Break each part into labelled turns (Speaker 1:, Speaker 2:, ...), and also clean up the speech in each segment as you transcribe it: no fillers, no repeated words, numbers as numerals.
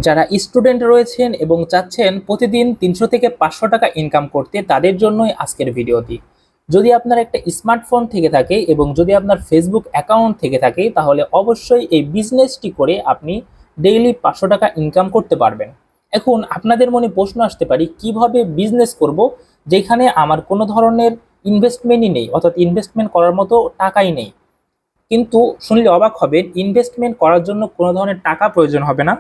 Speaker 1: যারা স্টুডেন্ট রয়েছেন এবং চাচ্ছেন প্রতিদিন 300 থেকে 500 টাকা ইনকাম করতে, তাদের জন্যই আজকের ভিডিওটি। যদি আপনার একটা স্মার্টফোন থেকে থাকে এবং যদি আপনার ফেসবুক অ্যাকাউন্ট থেকে থাকে, তাহলে অবশ্যই এই বিজনেসটি করে আপনি ডেইলি 500 টাকা ইনকাম করতে পারবেন। এখন আপনাদের মনে প্রশ্ন আসতে পারে, কিভাবে বিজনেস করব যেখানে আমার কোনো ধরনের ইনভেস্টমেন্টই নেই, অর্থাৎ ইনভেস্টমেন্ট করার মতো টাকাই নেই। কিন্তু শুনলে অবাক হবেন, ইনভেস্টমেন্ট করার জন্য কোনো ধরনের টাকা প্রয়োজন হবে না।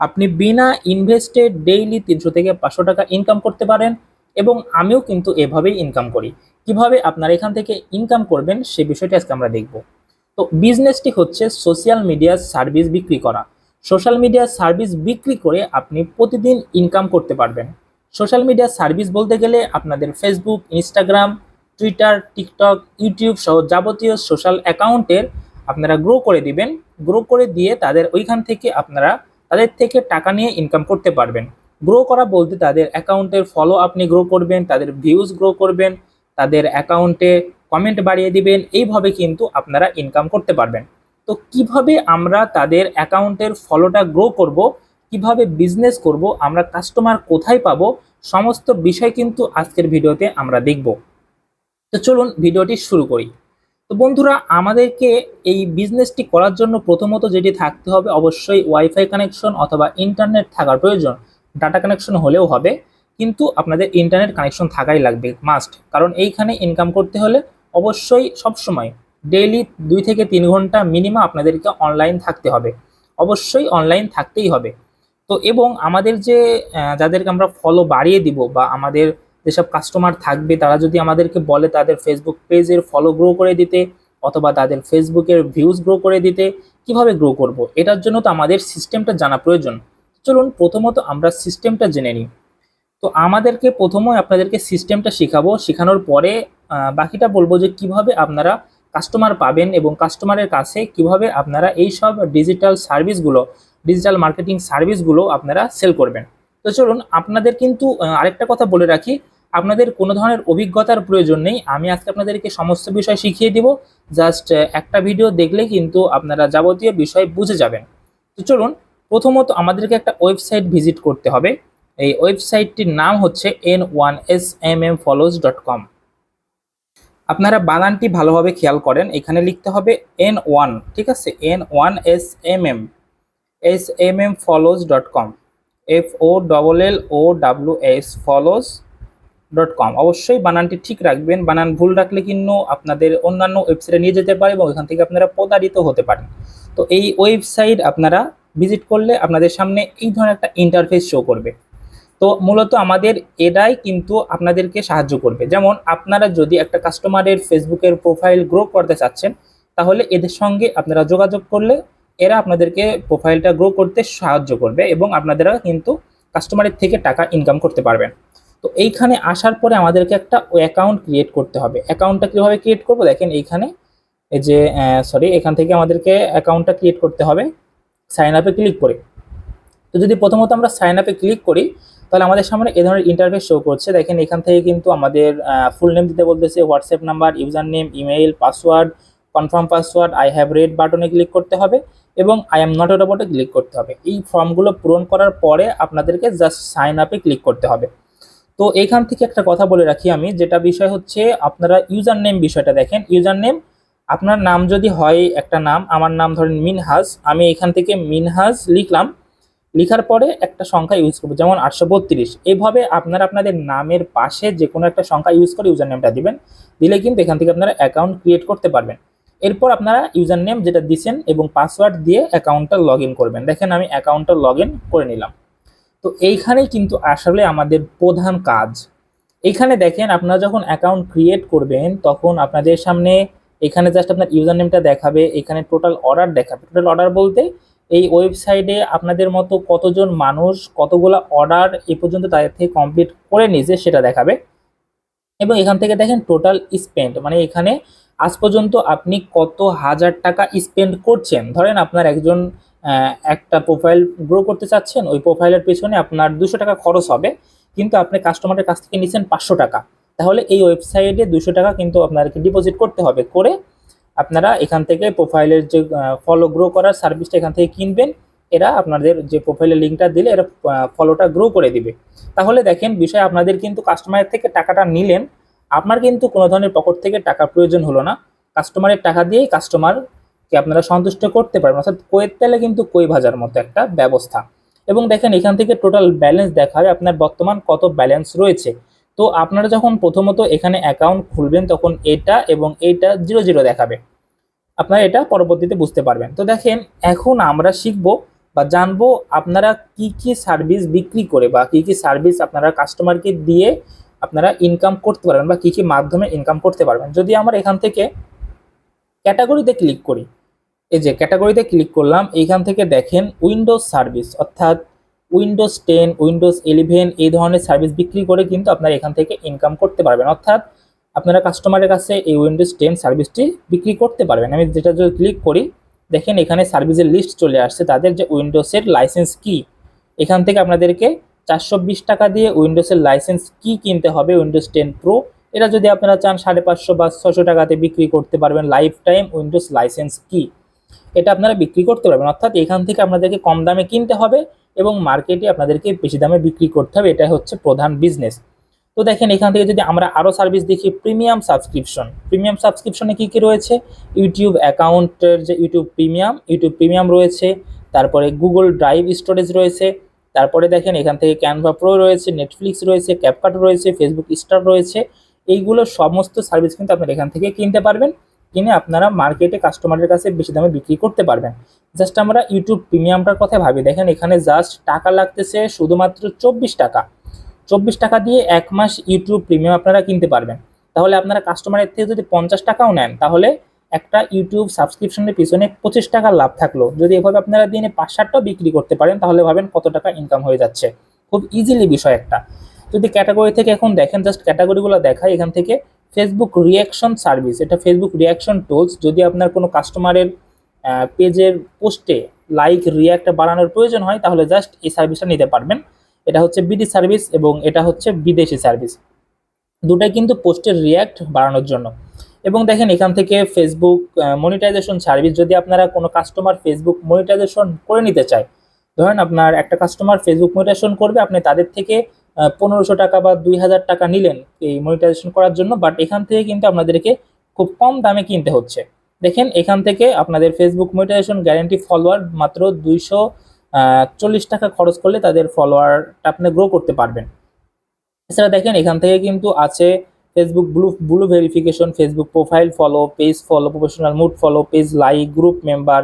Speaker 1: আপনি বিনা ইনভেস্টে ডেইলি 300 থেকে 500 টাকা ইনকাম করতে পারেন, এবং আমিও কিন্তু এভাবেই ইনকাম করি। কিভাবে আপনারা এখান থেকে ইনকাম করবেন সে বিষয়টি আজকে আমরা দেখব। তো বিজনেসটি হচ্ছে সোশ্যাল মিডিয়া সার্ভিস বিক্রি করা। সোশ্যাল মিডিয়া সার্ভিস বিক্রি করে আপনি প্রতিদিন ইনকাম করতে পারবেন। সোশ্যাল মিডিয়া সার্ভিস বলতে গেলে আপনাদের Facebook, Instagram, Twitter, TikTok, YouTube সহ যাবতীয় সোশ্যাল অ্যাকাউন্টের আপনারা গ্রো করে দিবেন। গ্রো করে দিয়ে তাদের ওইখান থেকে আপনারা তাদের থেকে টাকা নিয়ে ইনকাম করতে পারবেন। গ্রো করা বলতে তাদের অ্যাকাউন্টের ফলো আপনি গ্রো করবেন, তাদের ভিউজ গ্রো করবেন, তাদের অ্যাকাউন্টে কমেন্ট বাড়িয়ে দিবেন। এইভাবে কিন্তু আপনারা ইনকাম করতে পারবেন। তো কিভাবে আমরা তাদের অ্যাকাউন্টের ফলোটা গ্রো করব, কিভাবে বিজনেস করব, আমরা কাস্টমার কোথায় পাবো, সমস্ত বিষয় কিন্তু আজকের ভিডিওতে আমরা দেখব। তো চলুন ভিডিওটি শুরু করি। তো বন্ধুরা, আমাদেরকে এই বিজনেসটি করার জন্য প্রথমত যেটি থাকতে হবে, অবশ্যই ওয়াইফাই কানেকশন অথবা ইন্টারনেট থাকার প্রয়োজন। ডাটা কানেকশন হলেও হবে, কিন্তু আপনাদের ইন্টারনেট কানেকশন থাকাই লাগবে মাস্ট। কারণ এইখানে ইনকাম করতে হলে অবশ্যই সবসময় ডেইলি 2 থেকে 3 ঘন্টা মিনিমাম আপনাদেরকে অনলাইন থাকতে হবে। অবশ্যই অনলাইন থাকতেই হবে। তো এবং আমাদের যে যাদেরকে আমরা ফলো বাড়িয়ে দিব, বা আমাদের যেসব কাস্টমার থাকবে তারা যদি আমাদেরকে বলে তাদের ফেসবুক পেজের ফলো গ্রো করে দিতে, অথবা তাদের ফেসবুকের ভিউজ গ্রো করে দিতে, কিভাবে গ্রো করব, এটার জন্য তো আমাদের সিস্টেমটা জানা প্রয়োজন। চলুন প্রথমত আমরা সিস্টেমটা জেনে নিই। তো আমাদেরকে প্রথমে আপনাদেরকে সিস্টেমটা শেখাবো, শেখানোর পরে বাকিটা বলবো যে কিভাবে আপনারা কাস্টমার পাবেন এবং কাস্টমারের কাছে কিভাবে আপনারা এই সব ডিজিটাল সার্ভিসগুলো, ডিজিটাল মার্কেটিং সার্ভিসগুলো আপনারা সেল করবেন। তো চলুন, আপনাদের কিন্তু আরেকটা কথা বলে রাখি, আপনাদের কোনো ধরনের অভিজ্ঞতার প্রয়োজন নেই। আমি আজকে আপনাদেরকে সমস্ত বিষয় শিখিয়ে দিব। জাস্ট একটা ভিডিও দেখলেই কিন্তু আপনারা যাবতীয় বিষয় বুঝে যাবেন। তো চলুন, প্রথমত আমাদেরকে একটা ওয়েবসাইট ভিজিট করতে হবে। এই ওয়েবসাইটটির নাম হচ্ছে n1smmfollows.com। আপনারা বানানটি ভালোভাবে খেয়াল করেন, এখানে লিখতে হবে n1, ঠিক আছে, n1smmfollows.com, FOLLOWS follows.com। অবশ্যই বানানটি ঠিক রাখবেন, বানান ভুল রাখলে কিন্তু আপনাদের অন্যান্য ওয়েবসাইটে নিয়ে যেতে পারে এবং এখান থেকে আপনারা প্রতারিত হতে পারেন। তো এই ওয়েবসাইট আপনারা ভিজিট করলে আপনাদের সামনে এই ধরনের একটা ইন্টারফেস শো করবে। তো মূলত আমাদের এরাই কিন্তু আপনাদেরকে সাহায্য করবে। যেমন আপনারা যদি একটা কাস্টমারের ফেসবুকের প্রোফাইল গ্রো করতে চাচ্ছেন, তাহলে এদের সঙ্গে আপনারা যোগাযোগ করলে এরা আপনাদেরকে প্রোফাইলটা গ্রো করতে সাহায্য করবে এবং আপনারা কিন্তু কাস্টমারের থেকে টাকা ইনকাম করতে পারবেন। তো এইখানে আসার পরে আমাদেরকে একটা অ্যাকাউন্ট ক্রিয়েট করতে হবে। অ্যাকাউন্টটা কীভাবে ক্রিয়েট করবো দেখেন, এইখানে এই যে এখান থেকে আমাদেরকে অ্যাকাউন্টটা ক্রিয়েট করতে হবে সাইন আপে ক্লিক করে। তো যদি প্রথমত আমরা সাইন আপে ক্লিক করি, তাহলে আমাদের সামনে এ ধরনের ইন্টারফেস শো করছে। দেখেন এখান থেকে কিন্তু আমাদের ফুল নেম দিতে বলতেছে, WhatsApp number, user name, email, password, confirm password, I have red বাটনে ক্লিক করতে হবে এবং আই এম নট এ রোবটে ক্লিক করতে হবে। এই ফর্মগুলো পূরণ করার পরে আপনাদেরকে জাস্ট সাইন আপে ক্লিক করতে হবে। তো এইখান থেকে একটা কথা বলে রাখি আমি, যেটা বিষয় হচ্ছে আপনারা ইউজার নেম বিষয়টা দেখেন। ইউজার নেম, আপনার নাম যদি হয় একটা নাম, আমার নাম ধরেন মিনহাজ, আমি এখান থেকে মিনহাজ লিখলাম। লিখার পরে একটা সংখ্যা ইউজ করবো, যেমন 832। এইভাবে আপনারা আপনাদের নামের পাশে যে কোনো একটা সংখ্যা ইউজ করে ইউজার নেমটা দিবেন। দিলে কিন্তু এখান থেকে আপনারা অ্যাকাউন্ট ক্রিয়েট করতে পারবেন। এরপর আপনারা ইউজার নেম যেটা দিচ্ছেন এবং পাসওয়ার্ড দিয়ে অ্যাকাউন্টটা লগ ইন করবেন। দেখেন আমি অ্যাকাউন্টটা লগ ইন করে নিলাম। তো এইখানেই কিন্তু আসলে আমাদের প্রধান কাজ। এইখানে দেখেন আপনারা যখন অ্যাকাউন্ট ক্রিয়েট করবেন তখন আপনাদের সামনে এখানে জাস্ট আপনার ইউজার নেমটা দেখাবে, এখানে টোটাল অর্ডার দেখাবে। টোটাল অর্ডার বলতে এই ওয়েবসাইটে আপনাদের মতো কতজন মানুষ কতগুলো অর্ডার এ পর্যন্ত তাদের থেকে কমপ্লিট করে নিয়েছে সেটা দেখাবে। এবং এখান থেকে দেখেন টোটাল স্পেন্ড, মানে এখানে আজ পর্যন্ত আপনি কত হাজার টাকা স্পেন্ড করছেন। ধরেন আপনার একজন একটা প্রোফাইল গ্রো করতে চাচ্ছেন, ওই প্রোফাইলের পেছনে আপনার 200 টাকা খরচ হবে, কিন্তু আপনি কাস্টমারের কাছ থেকে নিচ্ছেন 500 টাকা। তাহলে এই ওয়েবসাইটে 200 টাকা কিন্তু আপনাদেরকে ডিপোজিট করতে হবে, করে আপনারা এখান থেকে প্রোফাইলের যে ফলো গ্রো করার সার্ভিসটা এখান থেকে কিনবেন। এরা আপনাদের যে প্রোফাইলের লিঙ্কটা দিলে এরা ফলোটা গ্রো করে দিবে। তাহলে দেখেন বিষয়, আপনাদের কিন্তু কাস্টমারের থেকে টাকাটা নিলেন, আপনার কিন্তু কোনো ধরনের পকেট থেকে টাকা প্রয়োজন হলো না, কাস্টমারের টাকা দিয়েই কাস্টমারকে আপনারা সন্তুষ্ট করতে পারবেন, অর্থাৎ কইয়ের তেলে কিন্তু কই ভাজার মতো একটা ব্যবস্থা। এবং দেখেন এখান থেকে টোটাল ব্যালেন্স দেখাবে আপনার বর্তমান কত ব্যালেন্স রয়েছে। তো আপনারা যখন প্রথমত এখানে অ্যাকাউন্ট খুলবেন তখন এটা এবং এইটা 0 0 দেখাবে, আপনারা এটা পরবর্তীতে বুঝতে পারবেন। তো দেখেন এখন আমরা শিখবো বা জানবো আপনারা কি কি সার্ভিস বিক্রি করে বা কি কি সার্ভিস আপনারা কাস্টমারকে দিয়ে আপনারা ইনকাম করতে পারবেন বা কি কি মাধ্যমে ইনকাম করতে পারবেন। যদি আমরা এখান থেকে ক্যাটাগরিতে ক্লিক করি, এই যে ক্যাটাগরিতে ক্লিক করলাম, এইখান থেকে দেখেন উইন্ডোজ সার্ভিস, অর্থাৎ উইন্ডোজ 10 উইন্ডোজ 11 এই ধরনের সার্ভিস বিক্রি করে কিন্তু আপনারা এখান থেকে ইনকাম করতে পারবেন, অর্থাৎ আপনারা কাস্টমারের কাছে এই উইন্ডোজ 10 সার্ভিসটি বিক্রি করতে পারবেন। আমি যেটা যদি ক্লিক করি, দেখেন এখানে সার্ভিসের লিস্ট চলে আসছে, তাদের যে উইন্ডোজের লাইসেন্স কি, এখান থেকে আপনাদেরকে 420 টাকা দিয়ে উইন্ডোজের লাইসেন্স কি কিনতে হবে, উইন্ডোজ 10 প্রো। এটা যদি আপনারা চান 550 বা 600 টাকাতে বিক্রি করতে পারবেন লাইফ টাইম উইন্ডোজ লাইসেন্স কি, এটা আপনারা বিক্রি করতে পারবেন। অর্থাৎ এখান থেকে আপনাদেরকে কম দামে কিনতে হবে এবং মার্কেটে আপনাদেরকে বেশি দামে বিক্রি করতে হবে, এটাই হচ্ছে প্রধান বিজনেস। তো দেখেন এখান থেকে যদি আমরা আরও সার্ভিস দেখি, প্রিমিয়াম সাবস্ক্রিপশন, প্রিমিয়াম সাবস্ক্রিপশনে কী কী রয়েছে, ইউটিউব অ্যাকাউন্টের যে ইউটিউব প্রিমিয়াম রয়েছে, তারপরে গুগল ড্রাইভ স্টোরেজ রয়েছে, তারপরে দেখেন এখান থেকে ক্যানভা প্রো রয়েছে, নেটফ্লিক্স রয়েছে, ক্যাপকাট রয়েছে, ফেসবুক স্টার রয়েছে। এইগুলো সমস্ত সার্ভিস কিন্তু আপনারা এখান থেকে কিনতে পারবেন, কিনে আপনারা মার্কেটে কাস্টমারের কাছে বেশি দামে বিক্রি করতে পারবেন। জাস্ট আমরা ইউটিউব প্রিমিয়ামটার কথা ভাবি, দেখেন এখানে জাস্ট টাকা লাগতেছে শুধুমাত্র 24 টাকা। 24 টাকা দিয়ে 1 মাস ইউটিউব প্রিমিয়াম আপনারা কিনতে পারবেন। তাহলে আপনারা কাস্টমারের থেকে যদি 50 টাকাও নেন, তাহলে একটা ইউটিউব সাবস্ক্রিপশনের পিছনে 25 টাকা লাভ থাকলো। যদি এভাবে আপনারা দিনে 5-7টাও বিক্রি করতে পারেন, তাহলে ভাবেন কত টাকা ইনকাম হয়ে যাচ্ছে, খুব ইজিলি বিষয় একটা। যদি ক্যাটাগরি থেকে এখন দেখেন, জাস্ট ক্যাটাগরিগুলো দেখায়, এখান থেকে ফেসবুক রিয়াকশন সার্ভিস, এটা ফেসবুক রিয়াকশন টুলস। যদি আপনার কোনো কাস্টমারের পেজের পোস্টে লাইক রিয়াক্ট বাড়ানোর প্রয়োজন হয়, তাহলে জাস্ট এই সার্ভিসটা নিতে পারবেন। এটা হচ্ছে বিডি সার্ভিস এবং এটা হচ্ছে বিদেশি সার্ভিস, দুটাই কিন্তু পোস্টের রিয়াক্ট বাড়ানোর জন্য। এবং দেখেন এখান থেকে ফেসবুক মনিটাইজেশন সার্ভিস, যদি আপনারা কোনো কাস্টমার ফেসবুক মনিটাইজেশন করে নিতে চায়, ধরেন আপনার একটা কাস্টমার ফেসবুক মনিটাইজেশন করবে, আপনি তাদের থেকে 1500 টাকা বা 2000 টাকা নিলেন এই মনিটাইজেশন করার জন্য, বাট এখান থেকে কিন্তু আপনাদেরকে খুব কম দামে কিনতে হচ্ছে। দেখেন এখান থেকে আপনাদের ফেসবুক মনিটাইজেশন গ্যারান্টি ফলোয়ার মাত্র 240 টাকা খরচ করলে তাদের ফলোয়ারটা আপনি গ্রো করতে পারবেন। এছাড়া দেখেন এখান থেকে কিন্তু আছে Facebook blue verification, Facebook profile follow, page follow, professional mood follow, page like, group member,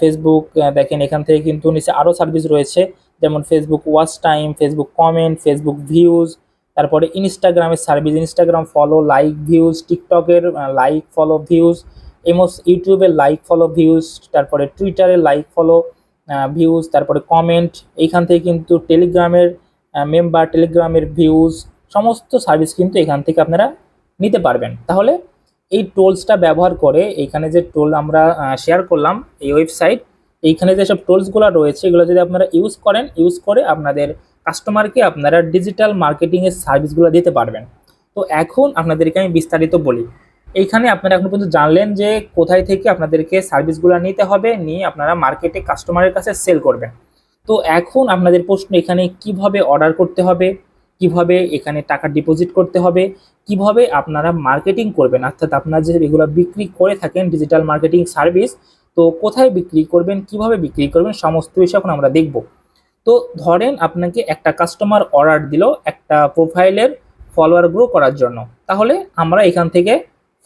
Speaker 1: Facebook দেখেন এখান থেকে কিন্তু নিচে আরও সার্ভিস রয়েছে, যেমন Facebook watch time, Facebook comment, Facebook views, তারপরে ইনস্টাগ্রামের service, Instagram follow, like, views, টিকটকের লাইক, ফলো, ভিউজ, ইউটিউবের লাইক, ফলো, ভিউজ, তারপরে টুইটারের লাইক, ফলো, ভিউজ, তারপরে কমেন্ট। এইখান থেকে কিন্তু টেলিগ্রামের মেম্বার, টেলিগ্রামের ভিউজ, সমস্ত সার্ভিস কিন্তু এখান থেকে আপনারা নিতে পারবেন। তাহলে এই টোলসটা ব্যবহার করে, এইখানে যে টোল আমরা শেয়ার করলাম এই ওয়েবসাইট, এইখানে যেসব টোলসগুলো রয়েছে এগুলো যদি আপনারা ইউজ করে আপনাদের কাস্টমারকে আপনারা ডিজিটাল মার্কেটিংয়ের সার্ভিসগুলো দিতে পারবেন। তো এখন আপনাদেরকে আমি বিস্তারিত বলি। এইখানে আপনারা এখন পর্যন্ত জানলেন যে কোথায় থেকে আপনাদেরকে সার্ভিসগুলো নিতে হবে, নিয়ে আপনারা মার্কেটে কাস্টমারের কাছে সেল করবেন। তো এখন আপনাদের প্রশ্ন, এখানে কিভাবে অর্ডার করতে হবে, কিভাবে এখানে টাকা ডিপোজিট করতে হবে, কিভাবে আপনারা মার্কেটিং করবেন, অর্থাৎ আপনারা যে এগুলো বিক্রি করে থাকেন ডিজিটাল মার্কেটিং সার্ভিস, তো কোথায় বিক্রি করবেন, কিভাবে বিক্রি করবেন, সমস্ত বিষয় এখন আমরা দেখব। তো ধরেন আপনাকে একটা কাস্টমার অর্ডার দিল একটা প্রোফাইলের ফলোয়ার গ্রো করার জন্য, তাহলে আমরা এখান থেকে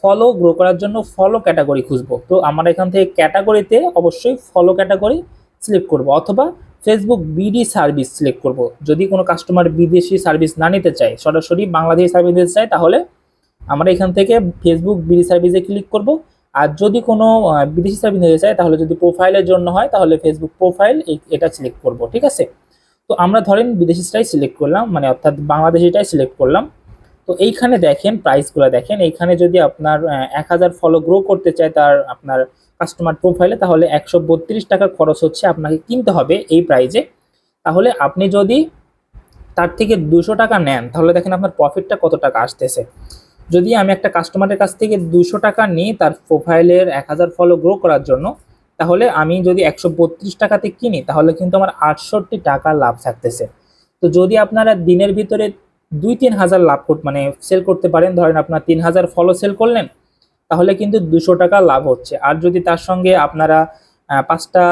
Speaker 1: ফলো গ্রো করার জন্য ফলো ক্যাটাগরি খুঁজবো। তো আমরা এখান থেকে ক্যাটাগরিতে অবশ্যই ফলো ক্যাটাগরি সিলেক্ট করব, অথবা ফেসবুক বিডি সার্ভিস সিলেক্ট করব। যদি কোনো কাস্টমার বিদেশি সার্ভিস না নিতে চায়, সরাসরি বাংলাদেশি সার্ভিস নিতে চায়, তাহলে আমরা এখান থেকে ফেসবুক বিডি সার্ভিসে ক্লিক করব। আর যদি কোনো বিদেশি সার্ভিস নিতে চায়, তাহলে যদি প্রোফাইলের জন্য হয়, তাহলে ফেসবুক প্রোফাইল এটা সিলেক্ট করব, ঠিক আছে। তো আমরা ধরেন বিদেশিটাই সিলেক্ট করলাম, মানে অর্থাৎ বাংলাদেশিটাই সিলেক্ট করলাম। তো এইখানে দেখেন প্রাইসগুলো দেখেন, এইখানে যদি আপনার 1000 ফলো গ্রো করতে চায় তার আপনার কাস্টমার প্রোফাইলে, তাহলে 132 টাকা খরচ হচ্ছে আপনাকে কিনতে হবে এই প্রাইজে। তাহলে আপনি যদি তার থেকে 200 টাকা নেন, তাহলে দেখেন আপনার প্রফিটটা কত টাকা আসতেছে। যদি আমি একটা কাস্টমারের কাছ থেকে 200 টাকা নিই তার প্রোফাইলের 1000 ফলো গ্রো করার জন্য, তাহলে আমি যদি 132 টাকাতে কিনি তাহলে কিন্তু আমার 68 টাকা লাভ থাকতেছে। তো যদি আপনারা দিনের ভিতরে 2-3 হাজার লাভ মানে সেল করতে পারেন, ধরেন আপনার 3000 ফলো সেল করলেন, তাহলে কিন্তু 200 টাকা লাভ হচ্ছে। আর যদি তার সঙ্গে আপনারা 5টা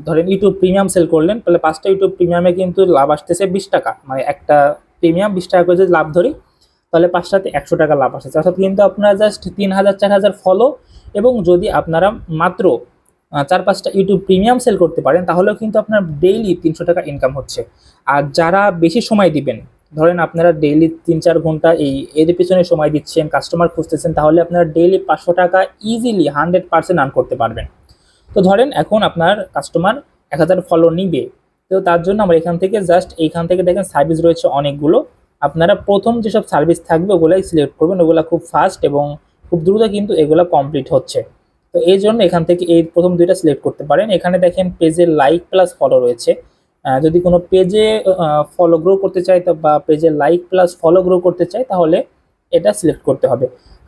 Speaker 1: ধরেন ইউটিউব প্রিমিয়াম সেল করলেন, তাহলে 5টা ইউটিউব প্রিমিয়ামে কিন্তু লাভ আসতেছে 20 টাকা, মানে একটা প্রিমিয়াম 20 টাকা করে যদি লাভ ধরি তাহলে 5টাতে 100 টাকা লাভ আসছে। অর্থাৎ কিন্তু আপনারা জাস্ট 3000-4000 ফলো এবং যদি আপনারা মাত্র 4-5টা ইউটিউব প্রিমিয়াম সেল করতে পারেন তাহলেও কিন্তু আপনার ডেইলি 300 টাকা ইনকাম হচ্ছে। আর যারা বেশি সময় দিবেন, ধরেন আপনারা ডেইলি 3-4 ঘন্টা এর পিছনে সময় দিচ্ছেন, কাস্টমার খুঁজতেছেন, তাহলে আপনারা ডেইলি 500 টাকা ইজিলি 100% আর্ন করতে পারবেন। তো ধরেন এখন আপনার কাস্টমার 1000 ফলো নিবে, তো তার জন্য আমরা এইখান থেকে দেখেন সার্ভিস রয়েছে অনেকগুলো। আপনারা প্রথম যেসব সার্ভিস থাকবে ওগুলাই সিলেক্ট করবেন, ওগুলো খুব ফাস্ট এবং খুব দ্রুত কিন্তু এগুলো কমপ্লিট হচ্ছে। তো এই জন্য এখান থেকে এই প্রথম দুইটা সিলেক্ট করতে পারেন। এখানে দেখেন পেজে লাইক প্লাস ফলো রয়েছে। যদি কোনো পেজে ফলো গ্রো করতে চাই বা পেজে লাইক প্লাস ফলো গ্রো করতে চাই তাহলে এটা সিলেক্ট করতে হবে।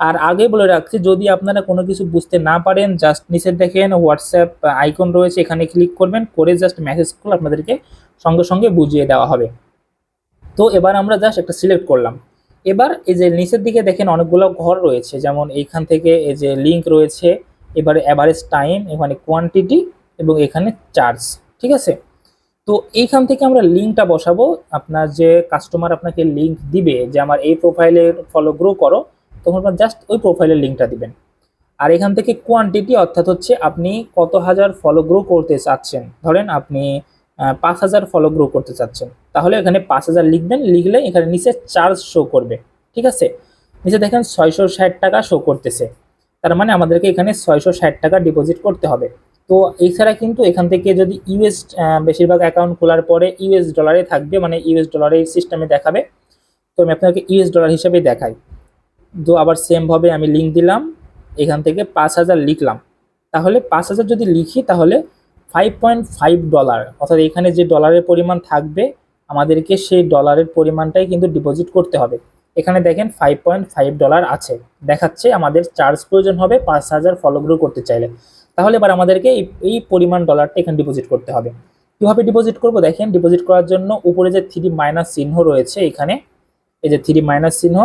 Speaker 1: আর আগে বলে রাখছি, যদি আপনারা কোনো কিছু বুঝতে না পারেন জাস্ট নিচে দেখেন হোয়াটসঅ্যাপ আইকন রয়েছে, এখানে ক্লিক করবেন, করে জাস্ট মেসেজ করলে আপনাদেরকে সঙ্গে সঙ্গে বুঝিয়ে দেওয়া হবে। তো এবার আমরা জাস্ট একটা সিলেক্ট করলাম। এবার এই যে নিচের দিকে দেখেন অনেকগুলো ঘর রয়েছে, যেমন এইখান থেকে এই যে লিঙ্ক রয়েছে, এবারে অ্যাভারেজ টাইম, এখানে কোয়ান্টিটি এবং এখানে চার্জ। ঠিক আছে, তো এইখান থেকে আমরা লিঙ্কটা বসাবো। আপনার যে কাস্টমার আপনাকে লিঙ্ক দিবে যে আমার এই প্রোফাইলের ফলো গ্রো করো, তখন আপনার জাস্ট ওই প্রোফাইলের লিঙ্কটা দিবেন। আর এখান থেকে কোয়ান্টিটি অর্থাৎ হচ্ছে আপনি কত হাজার ফলো গ্রো করতে চাচ্ছেন। ধরেন আপনি 5000 ফলো গ্রো করতে চাচ্ছেন, তাহলে এখানে 5000 লিখবেন, লিখলে এখানে নিচে চার্জ শো করবে। ঠিক আছে, নিচে দেখেন 660 টাকা শো করতেছে, তার মানে আমাদেরকে এখানে 660 টাকা ডিপোজিট করতে হবে। তো এছাড়া কিন্তু এখান থেকে যদি ইউএস, বেশিরভাগ অ্যাকাউন্ট খোলার পরে ইউএস ডলারে থাকবে, মানে ইউএস ডলারের সিস্টেমে দেখাবে। তো আমি আপনাকে ইউএস ডলার হিসেবে দেখাই। তো আবার সেমভাবে আমি লিঙ্ক দিলাম, এখান থেকে 5000 লিখলাম। তাহলে 5000 যদি লিখি তাহলে $5.5, অর্থাৎ এখানে যে ডলারের পরিমাণ থাকবে আমাদেরকে সেই ডলারের পরিমাণটাই কিন্তু ডিপোজিট করতে হবে। এখানে দেখেন $5.5 আছে দেখাচ্ছে, আমাদের চার্জ প্রয়োজন হবে 5000 ফলো গ্রো করতে চাইলে। তাহলে এবার আমাদেরকে এই পরিমাণ ডলারটা এখানে ডিপোজিট করতে হবে। কীভাবে ডিপোজিট করব দেখেন, ডিপোজিট করার জন্য উপরে যে 3 মাইনাস চিহ্ন রয়েছে, এখানে এই যে 3 মাইনাস চিহ্ন,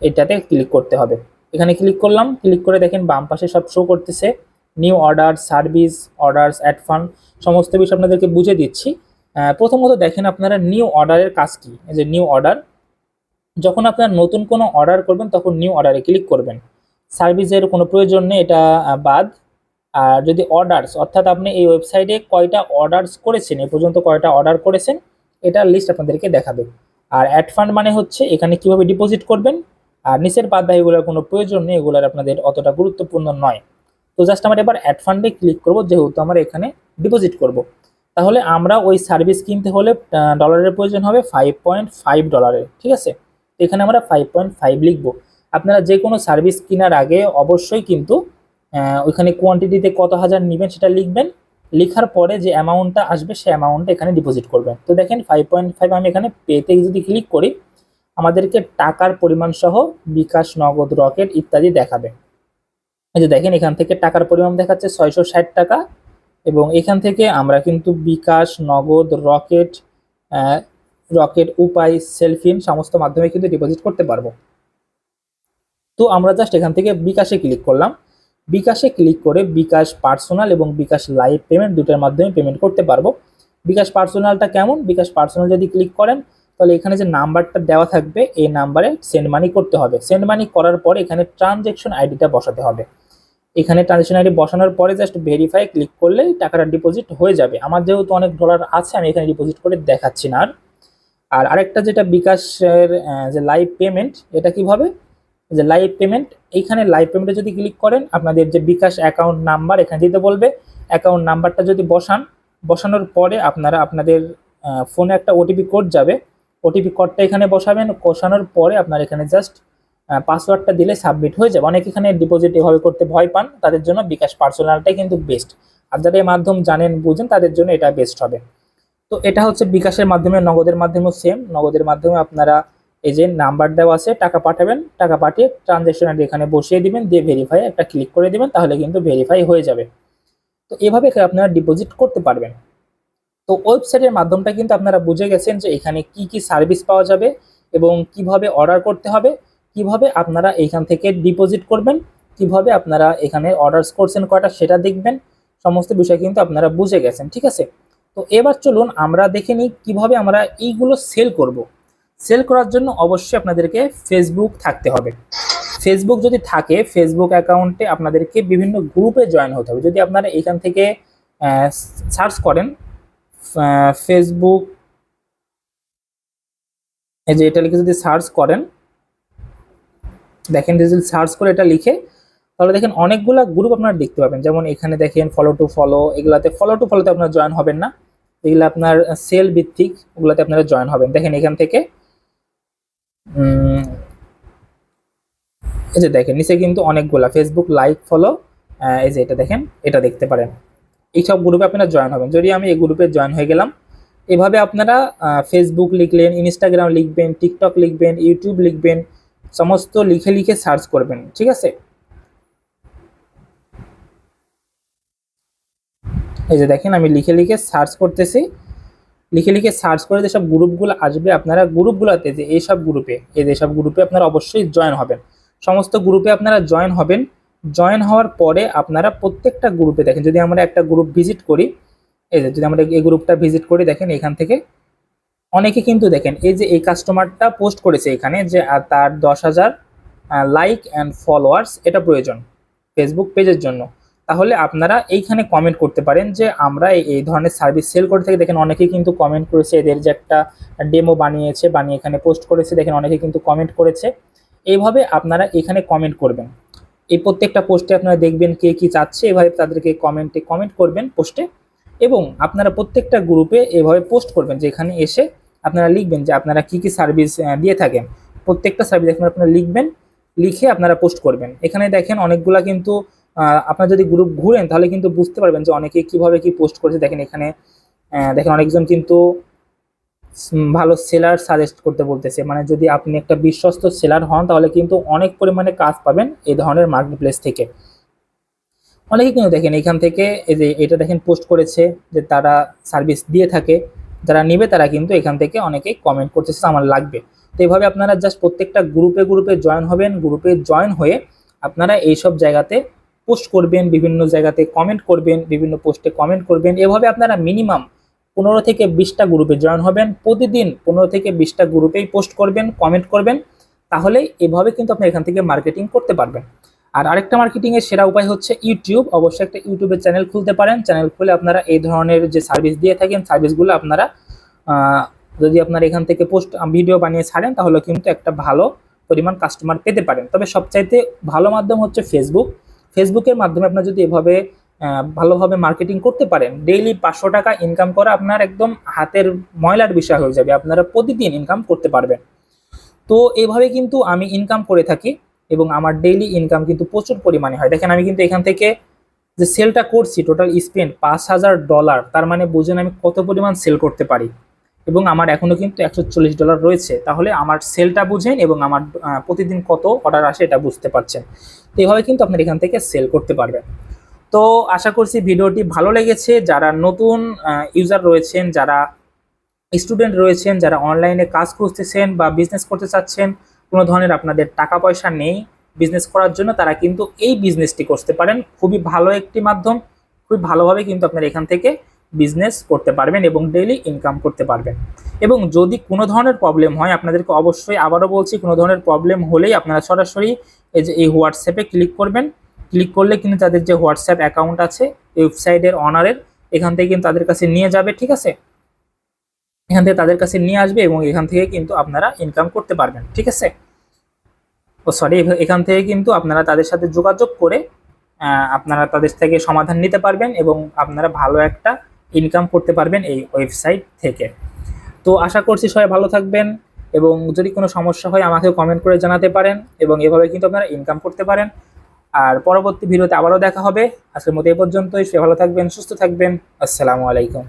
Speaker 1: এটাতে ক্লিক করতে হবে। এখানে ক্লিক করলাম, ক্লিক করে দেখেন বাম পাশে সব শো করতেছে, new order, service, orders, add fund, সমস্ত বিষয় আপনাদেরকে বুঝে দিচ্ছি। প্রথমত দেখেন আপনারা নিউ অর্ডারের কাজ কি। এই যে নিউ অর্ডার, যখন আপনারা নতুন কোনো অর্ডার করবেন তখন নিউ অর্ডারে ক্লিক করবেন। সার্ভিসের কোনো প্রয়োজন নেই, এটা বাদ। আর যদি অর্ডারস, অর্থাৎ আপনি এই ওয়েবসাইটে কয়টা অর্ডারস করেছেন, এ পর্যন্ত কয়টা অর্ডার করেছেন এটার লিস্ট আপনাদেরকে দেখাবে। আর অ্যাড ফান্ড মানে হচ্ছে এখানে কিভাবে ডিপোজিট করবেন। আর নিচের বাদ বাকি এগুলোর কোনো প্রয়োজন নেই, এগুলোর আপনাদের অতটা গুরুত্বপূর্ণ নয়। তো জাস্ট আমরা এবার অ্যাড ফান্ডে ক্লিক করব, যেহেতু আমরা এখানে ডিপোজিট করব। তাহলে আমরা ওই সার্ভিস কিনতে হলে ডলারের প্রয়োজন হবে $5.5। ঠিক আছে, এখানে আমরা 5.5 লিখব। আপনারা যে কোনো সার্ভিস কেনার আগে অবশ্যই কিন্তু ওইখানে কোয়ান্টিটিতে কত হাজার নেবেন সেটা লিখবেন, লেখার পরে যে অ্যামাউন্টটা আসবে সেই অ্যামাউন্টটা এখানে ডিপোজিট করবেন। তো দেখেন 5.5 আমি এখানে পেতে যদি ক্লিক করি আমাদেরকে টাকার পরিমাণ সহ বিকাশ, নগদ, রকেট ইত্যাদি দেখাবে। এই যে দেখেন এখান থেকে টাকার পরিমাণ দেখাচ্ছে 660 টাকা, এবং এখান থেকে আমরা কিন্তু বিকাশ, নগদ, রকেট, উপায়, সেলফিন সমস্ত মাধ্যমে কিন্তু ডিপোজিট করতে পারবো। তো আমরা জাস্ট এখান থেকে বিকাশে ক্লিক করলাম। বিকাশে ক্লিক করে বিকাশ পার্সোনাল এবং বিকাশ লাইভ পেমেন্ট দুটোর মাধ্যমে পেমেন্ট করতে পারবো। বিকাশ পার্সোনালটা কেমন, বিকাশ পার্সোনাল যদি ক্লিক করেন তাহলে এখানে যে নাম্বারটা দেওয়া থাকবে এই নাম্বারে সেন্ড মানি করতে হবে। সেন্ড মানি করার পরে এখানে ট্রানজ্যাকশন আইডিটা বসাতে হবে। এখানে ট্রানজ্যাকশন আইডি বসানোর পরে জাস্ট ভেরিফাই ক্লিক করলেই টাকাটা ডিপোজিট হয়ে যাবে। আমার যেহেতু অনেক ডলার আছে আমি এখানে ডিপোজিট করে দেখাচ্ছি না। আর আরেকটা যেটা বিকাশের যে লাইভ পেমেন্ট, এটা কিভাবে, যে লাইভ পেমেন্ট, এইখানে লাইভ পেমেন্টে যদি ক্লিক করেন আপনাদের যে বিকাশ অ্যাকাউন্ট নাম্বার এখানে দিতে বলবে। অ্যাকাউন্ট নাম্বারটা যদি বসানোর পরে আপনারা আপনাদের ফোনে একটা ওটিপি কোড যাবে, ওটিপি কোডটা এখানে বসানোর পরে আপনার এখানে জাস্ট পাসওয়ার্ডটা দিলে সাবমিট হয়ে যাবে। অনেক এখানে ডিপোজিট এভাবে করতে ভয় পান, তাদের জন্য বিকাশ পার্সোনালটাই কিন্তু বেস্ট। আর যারা এই মাধ্যম জানেন বুঝেন তাদের জন্য এটা বেস্ট হবে। তো এটা হচ্ছে বিকাশের মাধ্যমে। নগদের মাধ্যমেও সেম, নগদের মাধ্যমে আপনারা এই যে নাম্বার দেওয়া আছে টাকা পাঠাবেন, টাকা পাঠিয়ে ট্রানজ্যাকশন আইডি এখানে বসিয়ে দিবেন, দিয়ে ভেরিফাই একটা ক্লিক করে দিবেন, তাহলে কিন্তু ভেরিফাই হয়ে যাবে। তো এভাবে আপনারা ডিপোজিট করতে পারবেন। তো ওয়েবসাইটের মাধ্যমটা কিন্তু আপনারা বুঝে গেছেন যে এখানে কি কি সার্ভিস পাওয়া যাবে এবং কিভাবে অর্ডার করতে হবে, কিভাবে আপনারা এখান থেকে ডিপোজিট করবেন, কিভাবে আপনারা এখানে অর্ডার করছেন কয়টা সেটা দেখবেন। সমস্ত বিষয় কিন্তু আপনারা বুঝে গেছেন, ঠিক আছে। তো এবার চলুন আমরা দেখে নিই কিভাবে আমরা এইগুলো সেল করব। সেল করার জন্য অবশ্যই আপনাদেরকে ফেসবুক থাকতে হবে। ফেসবুক যদি থাকে, ফেসবুক অ্যাকাউন্টে আপনাদেরকে বিভিন্ন গ্রুপে জয়েন হতে হবে। যদি আপনারা এখান থেকে সার্চ করেন ফেসবুক, এই যে এটা লিখে যদি সার্চ করেন, দেখেন যদি সার্চ করে এটা লিখে, তাহলে দেখেন অনেকগুলা গ্রুপ আপনারা দেখতে পাবেন। যেমন এখানে দেখেন ফলো টু ফলো, এগুলাতে ফলো টু ফলোতে আপনারা জয়েন হবেন না, এগুলো আপনার সেল ভিত্তিক, ওগুলাতে আপনারা জয়েন হবেন। দেখেন এখান থেকে এই যে দেখেন নিচে কিন্তু অনেকগুলা ফেসবুক লাইক ফলো, এই যে এটা দেখেন, এটা দেখতে পারেন। এইসব গ্রুপে আপনারা জয়েন হবেন। যদি আমি এই গ্রুপে জয়েন হয়ে গেলাম, এভাবে আপনারা ফেসবুক লিখলেন, ইনস্টাগ্রাম লিখবেন, টিকটক লিখবেন, ইউটিউব লিখবেন, সমস্ত লিখে লিখে সার্চ করবেন, ঠিক আছে। এই যে দেখেন আমি লিখে লিখে সার্চ করতেছি, লিখে লিখে সার্চ করে যেসব গ্রুপগুলো আসবে, আপনারা গ্রুপগুলোতে যে এইসব গ্রুপে, এই যে সব গ্রুপে আপনারা অবশ্যই জয়েন হবেন। সমস্ত গ্রুপে আপনারা জয়েন হবেন। জয়েন হওয়ার পরে আপনারা প্রত্যেকটা গ্রুপে দেখেন, যদি আমরা একটা গ্রুপ ভিজিট করি, এই যে যদি আমরা এই গ্রুপটা ভিজিট করি, দেখেন এখান থেকে অনেকে কিন্তু দেখেন এই যে এই কাস্টমারটা পোস্ট করেছে এখানে যে তার 10,000 লাইক অ্যান্ড ফলোয়ার্স এটা প্রয়োজন ফেসবুক পেজের জন্য। তাহলে আপনারা এইখানে কমেন্ট করতে পারেন যে আমরা এই ধরনের সার্ভিস সেল করে থাকি। দেখেন অনেকেই কিন্তু কমেন্ট করেছে, এদের যে একটা ডেমো বানিয়েছে, বানিয়ে এখানে পোস্ট করেছে, দেখেন অনেকে কিন্তু কমেন্ট করেছে। এইভাবে আপনারা এখানে কমেন্ট করবেন। এই প্রত্যেকটা পোস্টে আপনারা দেখবেন কে কি চাচ্ছে, এভাবে তাদেরকে কমেন্টে কমেন্ট করবেন পোস্টে, এবং আপনারা প্রত্যেকটা গ্রুপে এভাবে পোস্ট করবেন যে এখানে এসে আপনারা লিখবেন যে আপনারা কি কি সার্ভিস দিয়ে থাকেন। প্রত্যেকটা সার্ভিস আপনারা লিখবেন, লিখে আপনারা পোস্ট করবেন। এখানে দেখেন অনেকগুলা কিন্তু আপনারা যদি গ্রুপ ঘুরেন তাহলে কিন্তু বুঝতে পারবেন যে অনেকে কিভাবে কি পোস্ট করেছে। দেখেন এখানে দেখেন অনেকজন কিন্তু ভালো সেলার সাজেস্ট করতে বলতেছে, মানে যদি আপনি একটা বিশ্বস্ত সেলার হন তাহলে কিন্তু অনেক পরিমাণে কাজ পাবেন এই ধরনের মার্কেট প্লেস থেকে। অনেকে কিন্তু দেখেন এখান থেকে এই যে এটা দেখেন পোস্ট করেছে যে তারা সার্ভিস দিয়ে থাকে, যারা নেবে তারা কিন্তু এখান থেকে অনেকেই কমেন্ট করতেছে আমার লাগবে। তো এইভাবে আপনারা জাস্ট প্রত্যেকটা গ্রুপে গ্রুপে জয়েন হবেন। গ্রুপে জয়েন হয়ে আপনারা এইসব জায়গাতে পোস্ট করবেন, বিভিন্ন জায়গাতে কমেন্ট করবেন, বিভিন্ন পোস্টে কমেন্ট করবেন। এভাবে আপনারা মিনিমাম 15 থেকে 20টা গ্রুপে জয়েন হবেন। প্রতিদিন 15 থেকে 20টা গ্রুপেই পোস্ট করবেন, কমেন্ট করবেন। তাহলে এভাবে কিন্তু আপনি এখান থেকে মার্কেটিং করতে পারবেন। আর আরেকটা মার্কেটিং এর সেরা উপায় হচ্ছে ইউটিউব। অবশ্যই একটা ইউটিউবের চ্যানেল খুলতে পারেন। চ্যানেল খুলে আপনারা এই ধরনের যে সার্ভিস দিয়ে থাকেন সার্ভিসগুলো আপনারা যদি আপনারা এখান থেকে পোস্ট ভিডিও বানিয়ে ছাড়েন তাহলে কিন্তু একটা ভালো পরিমাণ কাস্টমার পেতে পারেন। তবে সবচাইতে ভালো মাধ্যম হচ্ছে ফেসবুক। ফেসবুকের মাধ্যমে আপনারা যদি এভাবে ভালোভাবে মার্কেটিং করতে পারেন, ডেইলি 500 টাকা ইনকাম করা আপনার একদম হাতের ময়লার বিষয় হয়ে যাবে। আপনারা প্রতিদিন ইনকাম করতে পারবেন। তো এইভাবে কিন্তু আমি ইনকাম করে থাকি এবং আমার ডেইলি ইনকাম কিন্তু প্রচুর পরিমাণে হয়। দেখেন আমি কিন্তু এখান থেকে যে সেলটা করছি, টোটাল স্পেন্ড $5,000, তার মানে বুঝুন আমি কত পরিমাণ সেল করতে পারি। এবং আমার এখনো কিন্তু $140 রয়েছে। তাহলে আমার সেলটা বুঝেন এবং আমার প্রতিদিন কত অর্ডার আসে এটা বুঝতে পারছেন। তো এইভাবে কিন্তু আপনার এখান থেকে সেল করতে পারবেন। তো আশা করছি ভিডিওটি ভালো লেগেছে। যারা নতুন ইউজার রয়েছেন, যারা স্টুডেন্ট রয়েছেন, যারা অনলাইনে কাজ খুঁজতেছেন বা বিজনেস করতে চাচ্ছেন, কোনো ধরনের আপনাদের টাকা পয়সা নেই বিজনেস করার জন্য, তারা কিন্তু এই বিজনেসটি করতে পারেন। খুবই ভালো একটি মাধ্যম, খুবই ভালোভাবে কিন্তু আপনারা এখান থেকে বিজনেস করতে পারবেন এবং ডেইলি ইনকাম করতে পারবেন। এবং যদি কোনো ধরনের প্রবলেম হয়, আপনাদেরকে অবশ্যই আবারও বলছি, কোনো ধরনের প্রবলেম হলেই আপনারা সরাসরি এই যে এই হোয়াটসঅ্যাপে ক্লিক করবেন। ক্লিক করলে কিন্তু তাদের যে হোয়াটসঅ্যাপ অ্যাকাউন্ট আছে ওয়েবসাইটের অনারের, এখান থেকে কিন্তু তাদের কাছে নিয়ে যাবে, ঠিক আছে। এখান থেকে তাদের কাছে নিয়ে আসবে এবং এখান থেকে কিন্তু আপনারা ইনকাম করতে পারবেন, ঠিক আছে। এখান থেকে কিন্তু আপনারা তাদের সাথে যোগাযোগ করে আপনারা তাদের থেকে সমাধান নিতে পারবেন এবং আপনারা ভালো একটা ইনকাম করতে পারবেন এই ওয়েবসাইট থেকে। তো আশা করছি সবাই ভালো থাকবেন এবং যদি কোনো সমস্যা হয় আমাকে কমেন্ট করে জানাতে পারেন এবং এভাবে কিন্তু আপনারা ইনকাম করতে পারেন। আর পরবর্তী ভিডিওতে আবারও দেখা হবে। আজকের মতো এই পর্যন্তই। সবাই ভালো থাকবেন, সুস্থ থাকবেন। আসসালামু আলাইকুম।